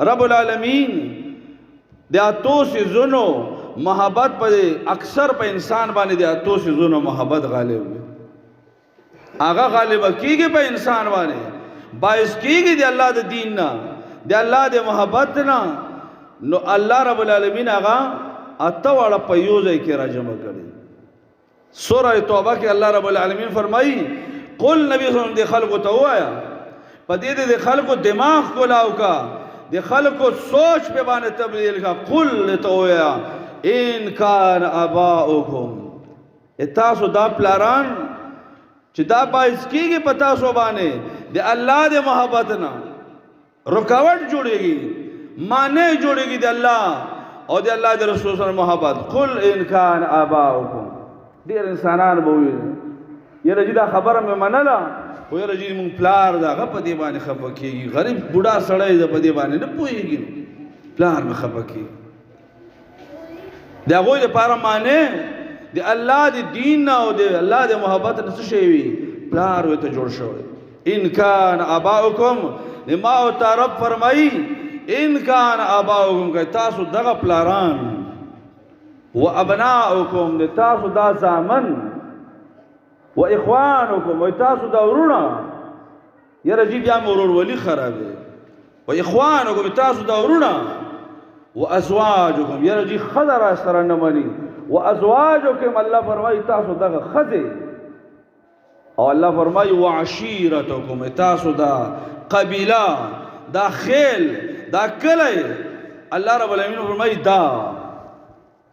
رب العالمین د اتو سيزونو محبت پر اکثر په انسان باندې د اتو سيزونو محبت غالب وي هغه غالب کیږي په انسان باندې باعث کیږي د الله د دین نه د الله د محبت نه نو الله رب العالمین هغه اتو والا په یو ځای کې راجمع کړي سورہ توبہ کې الله رب العالمین فرمایي قل نبی صلی الله علیه وسلم د خلکو ته وایا په دې د خلکو دماغ کولاو کا د خلکو سوچ په باندې تبدیل کا قل ته وایا ان کان اباؤکم تاسو دا پلاران چې دا باعث کیږي پتا سو باندې د الله د محبت نه رکاوټ جوړيږي معنی جوړيږي د الله او د الله د رسول سره محبت قل ان کان اباؤکم ډیر انسانان به وي یره چې دا خبره مې منله خو یره چې مونږ پلار دا غ په دې باندې خفه کېږي غریب بوډا سړی د په دې باندې نه پوهېږي پلار مې خفه کېږي د هغوی دپاره معنی د الله د دین نه او د الله د محبت نه څه شی وي پلار ورته جوړ شوی ان کان اباؤکم ما او رب فرمایي ان کان اباؤکم که تاسو دغه پلاران و ابناؤکم د تاسو دا زامن و اخوانکم و تاسو دا ورونه یره جی بیا مرور ولی خرابه و اخوانکم تاسو دا ورونه و ازواجکم یره جی خضر سره نه مني و ازواجکم الله فرمایي تاسو دغه خزه او الله فرمایي و عشیرتکم تاسو دا قبیله دا خیل دا کلی الله رب العالمین فرمایي دا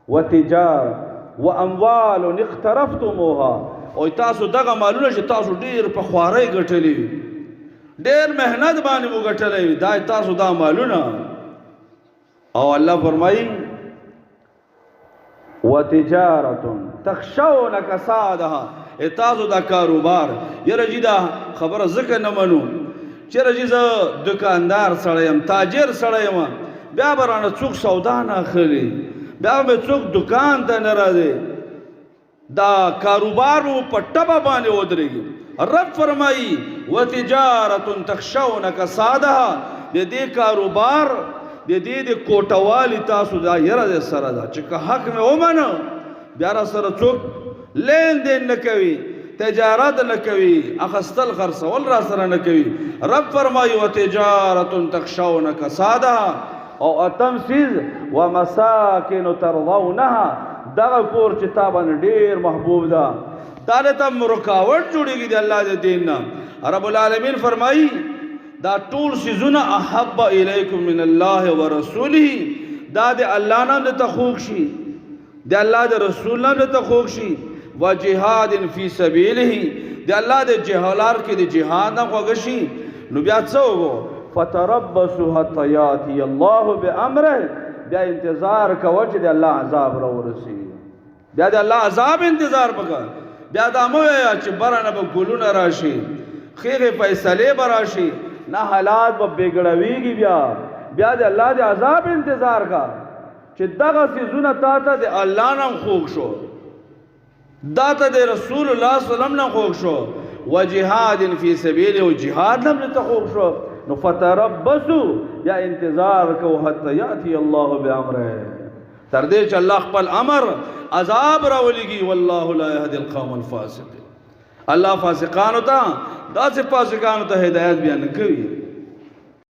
وتجار واموال اقترفتموها او تاسو دغه مالونه چې تاسو ډیر په خوارۍ ګټلې ډیر مهنت باندې مو ګټلې دا تاسو دا مالونه او الله فرمایي وتجارة تخشون کسادها تاسو دا کاروبار یره جی دا خبره ځکه نه منو چیرې چې زه دکاندار سړی یم تاجر سړی یم بیا به رانه څوک سودا نه اخلي بیا به څوک دکان ته نه راځي دا کاروبار مو په ټبه باندې ودرېږي رب فرمایي وتجارة تخشون کسادها د دې کاروبار د دې د کوټوالي تاسو دا یره سره دا چې که حق مې ومنه بیا را سره څوک لین دین نه کوي تجارت نه کوي اخستل خرڅول را سره نه کوي رب فرمایي وتجارة تخشون کسادها او اتم سیز ومساکن ترضونها دغه کور چې تا باندې ډیر محبوب ده دا ته رکاوټ جوړیږي د الله د دین نه رب العالمین فرمایي دا ټول سيزونه احب الیکم من الله ورسوله دا د الله نام ته خوښ شي د الله د رسول نام ته خوښ شي وجهاد فی سبیله د الله د جهالار کې د جهاد نه خوښ شي نو بیا څه وګو فتربصوا حتى ياتي الله بامره بیا انتظار کوه چې د الله عذاب را ورسي بیا د الله عذاب انتظار وکړه بیا دا مو یا چې برانه به ګلونه راشي خیره فیصله به راشي نه حالات به بګړويږي بیا د الله د عذاب انتظار کا چې دغه سيزونه تا ته د الله نام خوښ شو دا ته د رسول الله صلی الله علیه وسلم نام خوښ شو وجهاد فی سبیله او جهاد نام ته خوښ شو نو فتربصوا یا انتظار کو حتی یاتی الله بامره تر دې چې الله خپل امر عذاب راولېږي والله لا يهدي القوم الفاسقين الله فاسقانو ته داسې فاسقانو ته هدایت بیان کوي